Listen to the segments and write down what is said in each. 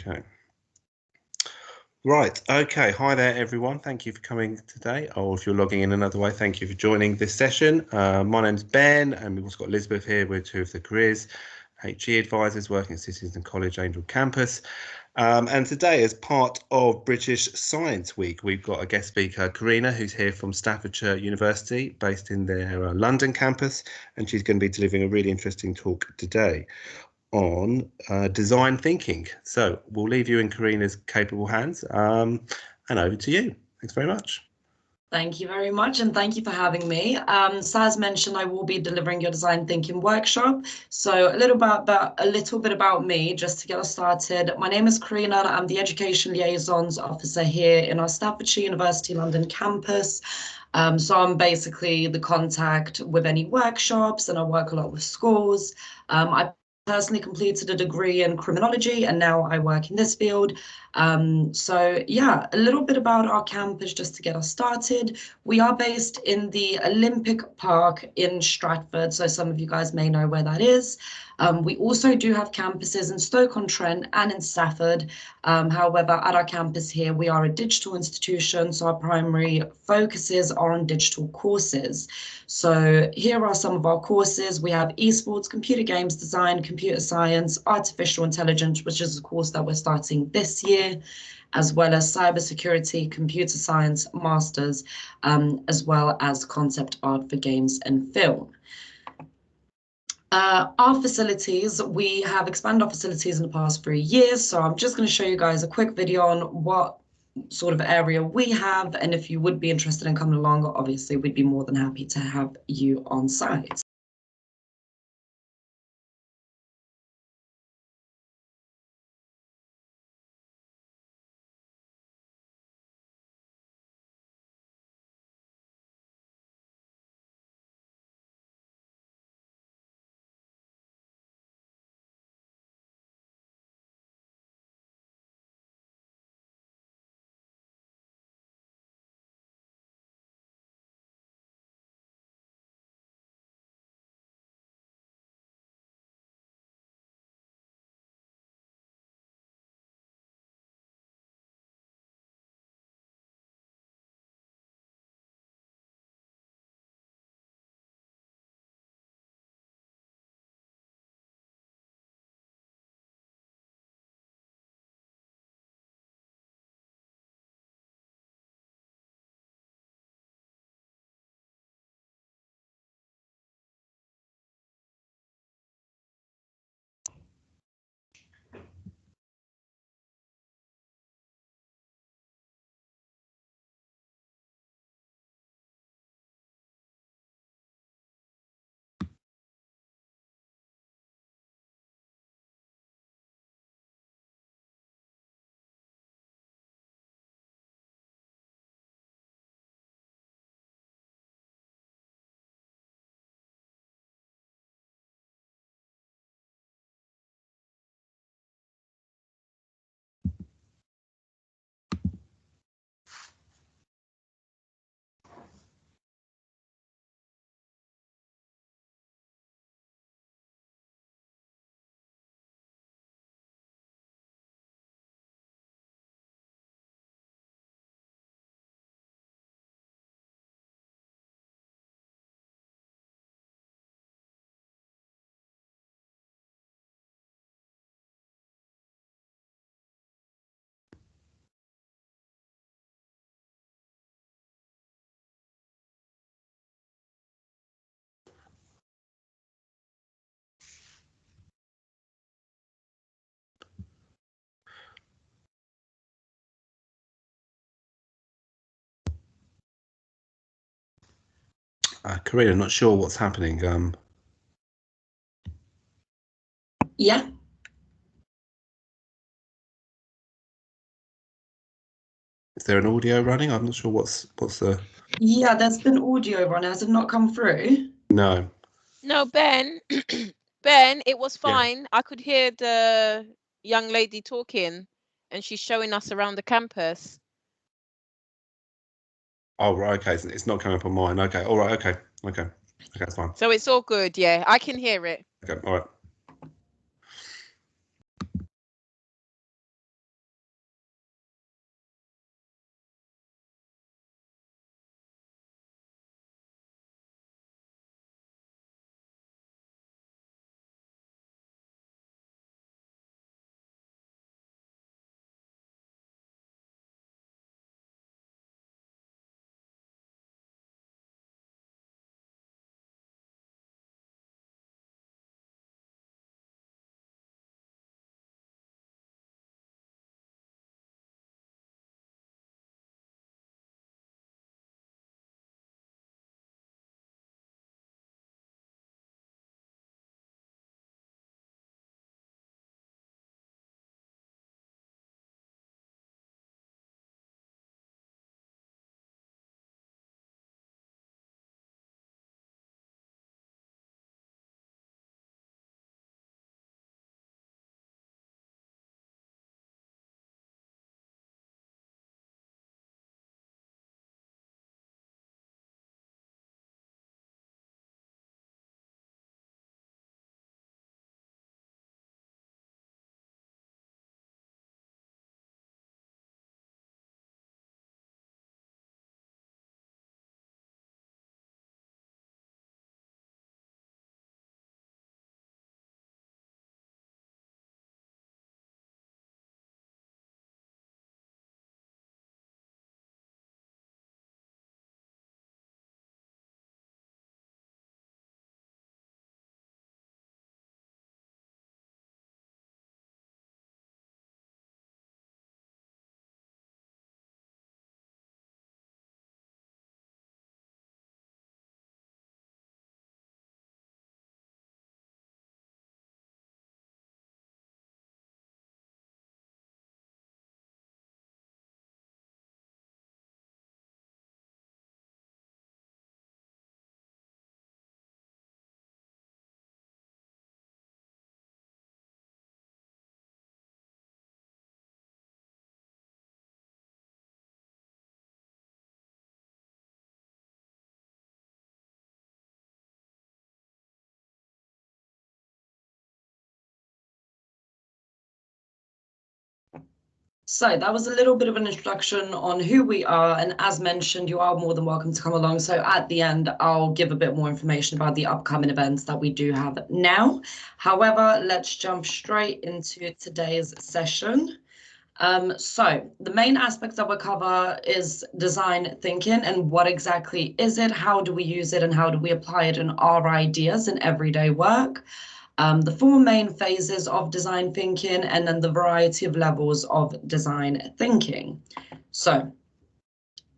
Okay. Right. Okay. Hi there, everyone. Thank you for coming today. Or if you're logging in another way, thank you for joining this session. My name's Ben, and we've also got Elizabeth here. We're two of the careers HE advisors working at Cities and College Angel Campus. And today, as part of British Science Week, we've got a guest speaker, Karina, who's here from Staffordshire University, based in their London campus, and she's going to be delivering a really interesting talk today on design thinking. So we'll leave you in Karina's capable hands, and over to you. Thanks very much. Thank you very much, and thank you for having me. So as mentioned, I will be delivering your design thinking workshop. So a little bit about me, just to get us started. My name is Karina, and I'm the Education Liaisons Officer here in our Staffordshire University London campus. So I'm basically the contact with any workshops, and I work a lot with schools. I personally completed a degree in criminology, and now I work in this field. So yeah, a little bit about our campus just to get us started. We are based in the Olympic Park in Stratford, so some of you guys may know where that is. We also do have campuses in Stoke-on-Trent and in Stafford. However, at our campus here, we are a digital institution, so our primary focuses are on digital courses. So here are some of our courses. We have esports, computer games design, computer science, artificial intelligence, which is a course that we're starting this year, as well as cybersecurity, computer science masters, as well as concept art for games and film. Our facilities, we have expanded our facilities in the past 3 years, so I'm just going to show you guys a quick video on what sort of area we have, and if you would be interested in coming along, obviously we'd be more than happy to have you on site. Karina, not sure what's happening. Yeah. Is there an audio running? I'm not sure what's the. Yeah, there's been audio running. Has it not come through? No. No, Ben. Ben, it was fine. Yeah. I could hear the young lady talking, and she's showing us around the campus. Oh, right. Okay. It's not coming up on mine. Okay. All right. Okay. Okay. Okay. That's fine. So it's all good. Yeah, I can hear it. Okay. All right. So that was a little bit of an introduction on who we are. And as mentioned, you are more than welcome to come along. So at the end, I'll give a bit more information about the upcoming events that we do have now. However, let's jump straight into today's session. So the main aspects that we'll cover is design thinking and what exactly is it, how do we use it, and how do we apply it in our ideas in everyday work. The four main phases of design thinking, and then the variety of levels of design thinking. So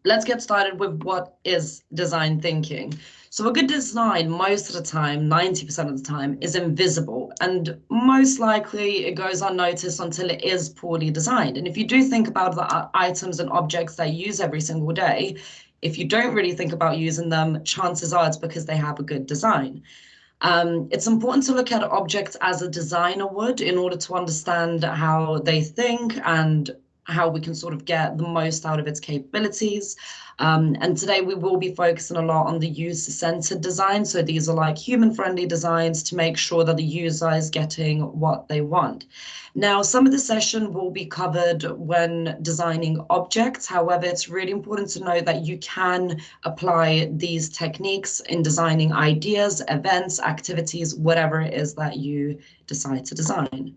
let's get started with what is design thinking. So a good design, most of the time, 90% of the time, is invisible, and most likely it goes unnoticed until it is poorly designed. And if you do think about the items and objects that you use every single day, if you don't really think about using them, chances are it's because they have a good design. It's important to look at objects as a designer would in order to understand how they think and how we can sort of get the most out of its capabilities. And today we will be focusing a lot on the user-centered design. So these are like human-friendly designs to make sure that the user is getting what they want. Now, some of the session will be covered when designing objects. However, it's really important to know that you can apply these techniques in designing ideas, events, activities, whatever it is that you decide to design.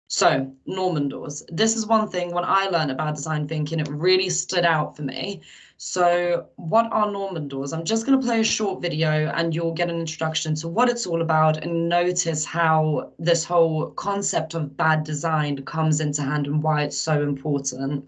So, Normandors. This is one thing when I learned about design thinking, it really stood out for me. So, what are Normandors? I'm just going to play a short video and you'll get an introduction to what it's all about and notice how this whole concept of bad design comes into hand and why it's so important.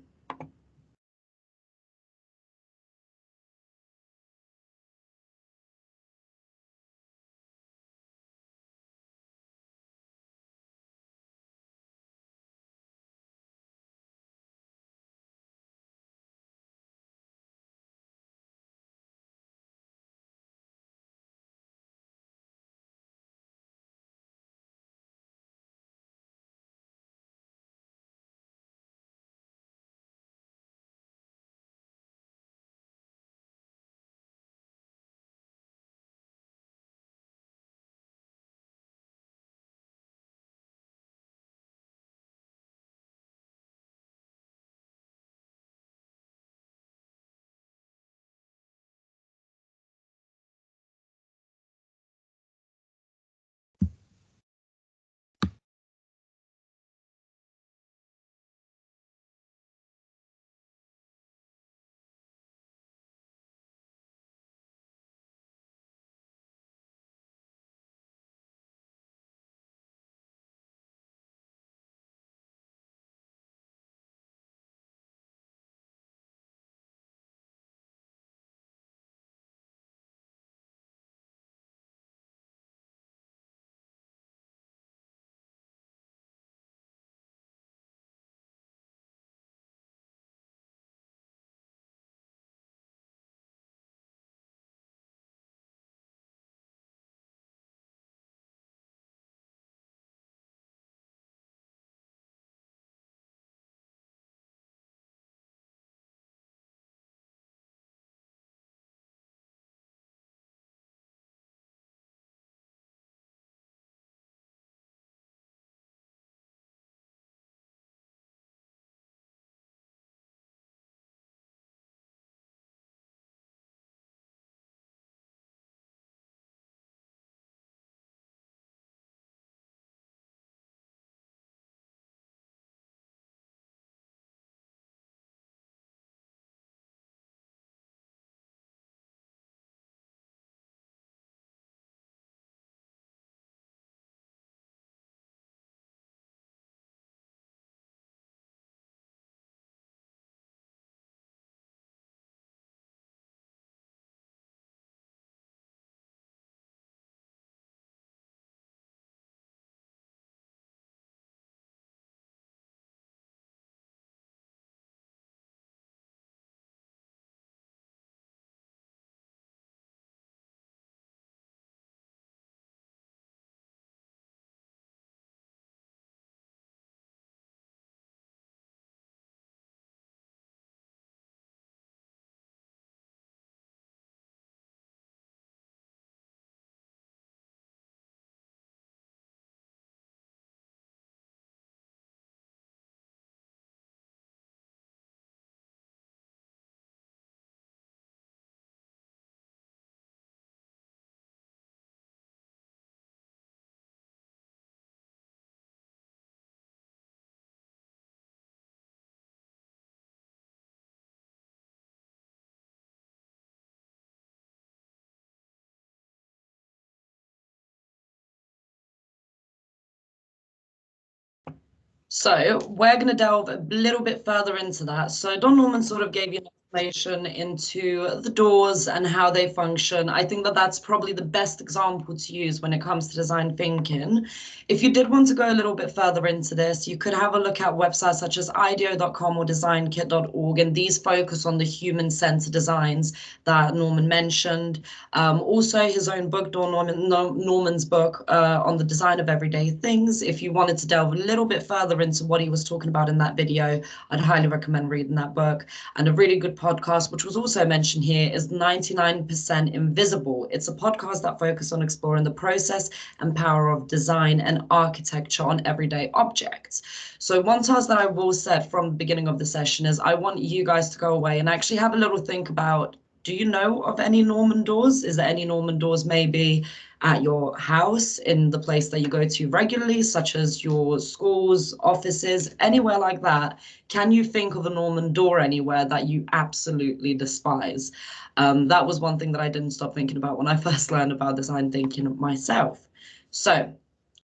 So we're going to delve a little bit further into that. So Don Norman sort of gave you an explanation into the doors and how they function. I think that that's probably the best example to use when it comes to design thinking. If you did want to go a little bit further into this, you could have a look at websites such as ideo.com or designkit.org, and these focus on the human-centered designs that Norman mentioned. Also, his own book, Norman's book on the design of everyday things. If you wanted to delve a little bit further into what he was talking about in that video, I'd highly recommend reading that book. And a really good podcast, which was also mentioned here, is 99% Invisible. It's a podcast that focuses on exploring the process and power of design and architecture on everyday objects. So one task that I will set from the beginning of the session is I want you guys to go away and actually have a little think about, do you know of any Normandors? Is there any Normandors maybe at your house, in the place that you go to regularly, such as your schools, offices, anywhere like that? Can you think of a Normandor anywhere that you absolutely despise? That was one thing that I didn't stop thinking about when I first learned about design thinking myself. So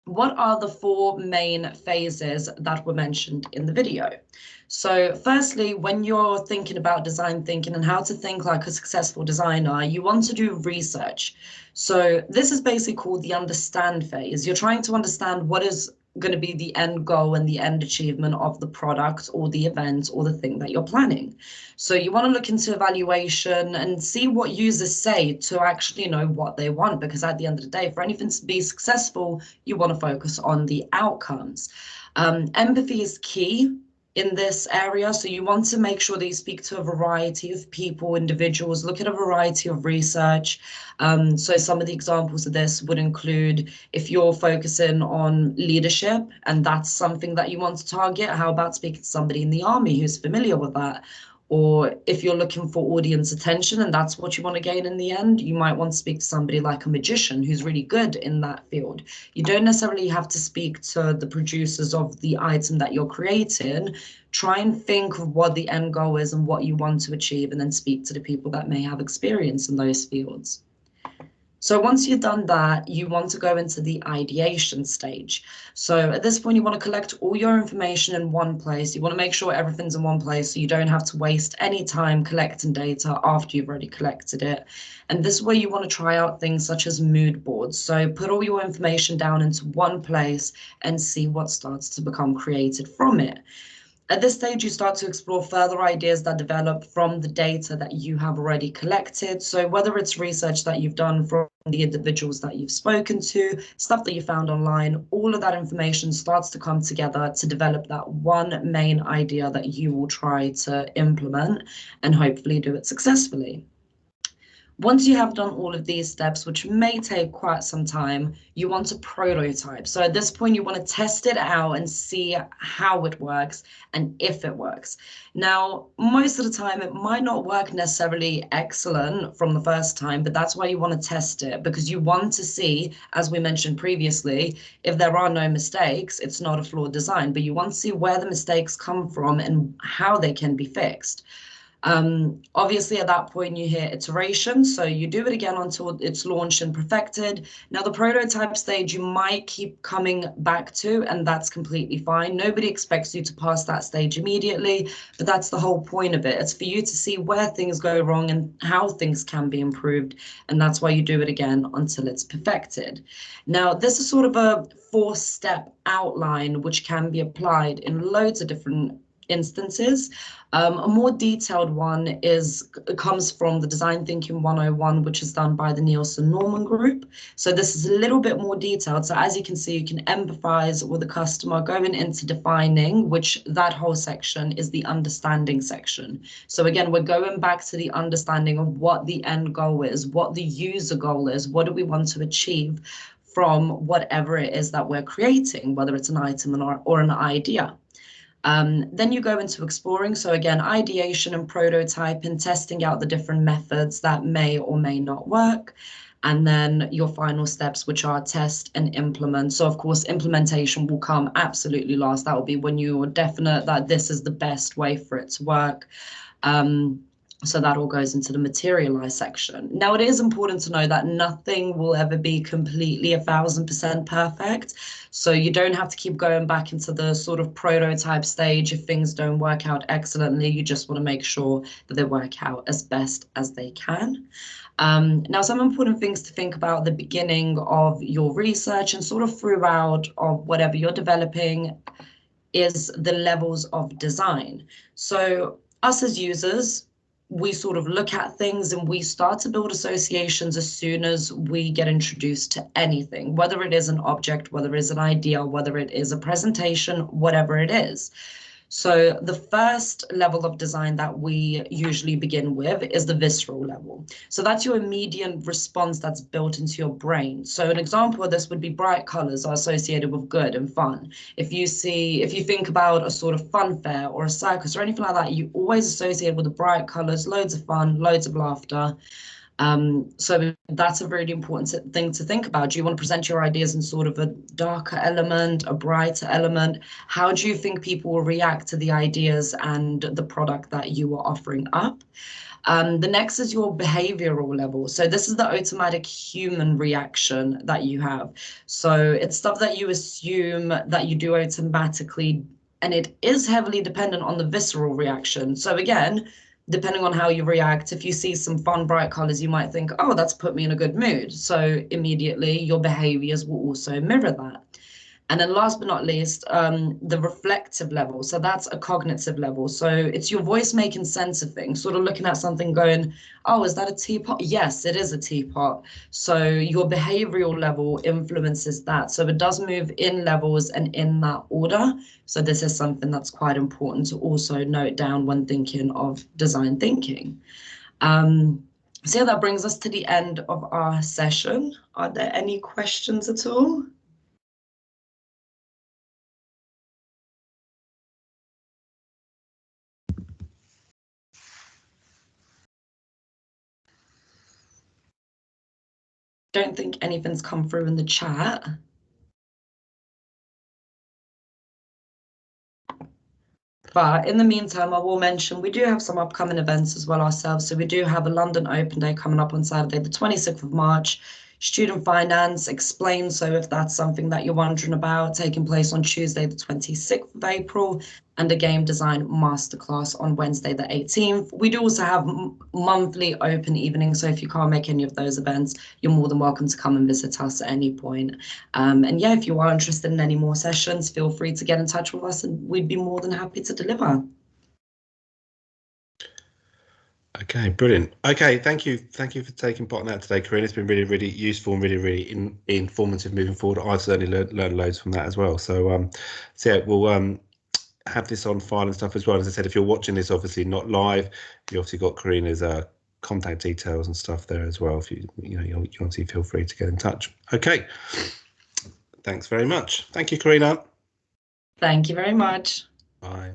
what are the 4 main phases that were mentioned in the video? So firstly, when you're thinking about design thinking and how to think like a successful designer, you want to do research. So this is basically called the understand phase. You're trying to understand what is going to be the end goal and the end achievement of the product or the event or the thing that you're planning. So you want to look into evaluation and see what users say to actually know what they want, because at the end of the day, for anything to be successful, you want to focus on the outcomes. Empathy is key in this area. So you want to make sure that you speak to a variety of people, individuals, look at a variety of research. So some of the examples of this would include, if you're focusing on leadership and that's something that you want to target, how about speaking to somebody in the army who's familiar with that? Or if you're looking for audience attention and that's what you want to gain in the end, you might want to speak to somebody like a magician who's really good in that field. You don't necessarily have to speak to the producers of the item that you're creating. Try and think of what the end goal is and what you want to achieve, and then speak to the people that may have experience in those fields. So once you've done that, you want to go into the ideation stage. So at this point, you want to collect all your information in one place. You want to make sure everything's in one place so you don't have to waste any time collecting data after you've already collected it. And this is where you want to try out things such as mood boards. So put all your information down into one place and see what starts to become created from it. At this stage, you start to explore further ideas that develop from the data that you have already collected. So whether it's research that you've done from the individuals that you've spoken to, stuff that you found online, all of that information starts to come together to develop that one main idea that you will try to implement and hopefully do it successfully. Once you have done all of these steps, which may take quite some time, you want to prototype. So at this point, you want to test it out and see how it works and if it works. Now, most of the time, it might not work necessarily excellent from the first time, but that's why you want to test it, because you want to see, as we mentioned previously, if there are no mistakes, it's not a flawed design, but you want to see where the mistakes come from and how they can be fixed. Obviously, at that point, you hit iteration. So you do it again until it's launched and perfected. Now, the prototype stage, you might keep coming back to, and that's completely fine. Nobody expects you to pass that stage immediately, but that's the whole point of it. It's for you to see where things go wrong and how things can be improved. And that's why you do it again until it's perfected. Now, this is sort of a 4-step outline, which can be applied in loads of different instances. A more detailed one comes from the Design Thinking 101, which is done by the Nielsen Norman Group. So this is a little bit more detailed. So as you can see, you can empathize with the customer going into defining, which that whole section is the understanding section. So again, we're going back to the understanding of what the end goal is, what the user goal is, what do we want to achieve from whatever it is that we're creating, whether it's an item or an idea. Then you go into exploring. So again, ideation and prototyping, testing out the different methods that may or may not work. And then your final steps, which are test and implement. So of course, implementation will come absolutely last. That will be when you're definite that this is the best way for it to work. So that all goes into the materialize section. Now, it is important to know that nothing will ever be completely 1000% perfect. So you don't have to keep going back into the sort of prototype stage if things don't work out excellently. You just want to make sure that they work out as best as they can. Now, some important things to think about at the beginning of your research and sort of throughout of whatever you're developing is the levels of design. So us as users, we sort of look at things and we start to build associations as soon as we get introduced to anything, whether it is an object, whether it is an idea, whether it is a presentation, whatever it is. So the first level of design that we usually begin with is the visceral level. So that's your immediate response that's built into your brain. So an example of this would be bright colors are associated with good and fun. If you think about a sort of fun fair or a circus or anything like that, you always associate with the bright colors, loads of fun, loads of laughter. So that's a really important thing to think about. Do you want to present your ideas in sort of a darker element, a brighter element? How do you think people will react to the ideas and the product that you are offering up? The next is your behavioral level. So this is the automatic human reaction that you have. So it's stuff that you assume that you do automatically, and it is heavily dependent on the visceral reaction. So again, depending on how you react, if you see some fun, bright colors, you might think, oh, that's put me in a good mood. So immediately your behaviors will also mirror that. And then last but not least, the reflective level. So that's a cognitive level. So it's your voice making sense of things, sort of looking at something going, oh, is that a teapot? Yes, it is a teapot. So your behavioral level influences that. So it does move in levels and in that order. So this is something that's quite important to also note down when thinking of design thinking. So yeah, that brings us to the end of our session. Are there any questions at all? Don't think anything's come through in the chat. But in the meantime, I will mention we do have some upcoming events as well ourselves. So we do have a London Open Day coming up on Saturday, the 26th of March. Student Finance Explained, so if that's something that you're wondering about, taking place on Tuesday, the 26th of April, and a Game Design Masterclass on Wednesday, the 18th. We do also have monthly open evenings, so if you can't make any of those events, you're more than welcome to come and visit us at any point. And yeah, if you are interested in any more sessions, feel free to get in touch with us and we'd be more than happy to deliver. Okay, brilliant. Okay, thank you for taking part in that today, Corinne. It's been really, really useful and really, really informative moving forward. I've certainly learned loads from that as well. So, yeah, we'll have this on file and stuff as well. As I said, if you're watching this, obviously not live, you obviously got Karina's contact details and stuff there as well. If you obviously feel free to get in touch. Okay, thanks very much. Thank you, Karina. Thank you very much. Bye.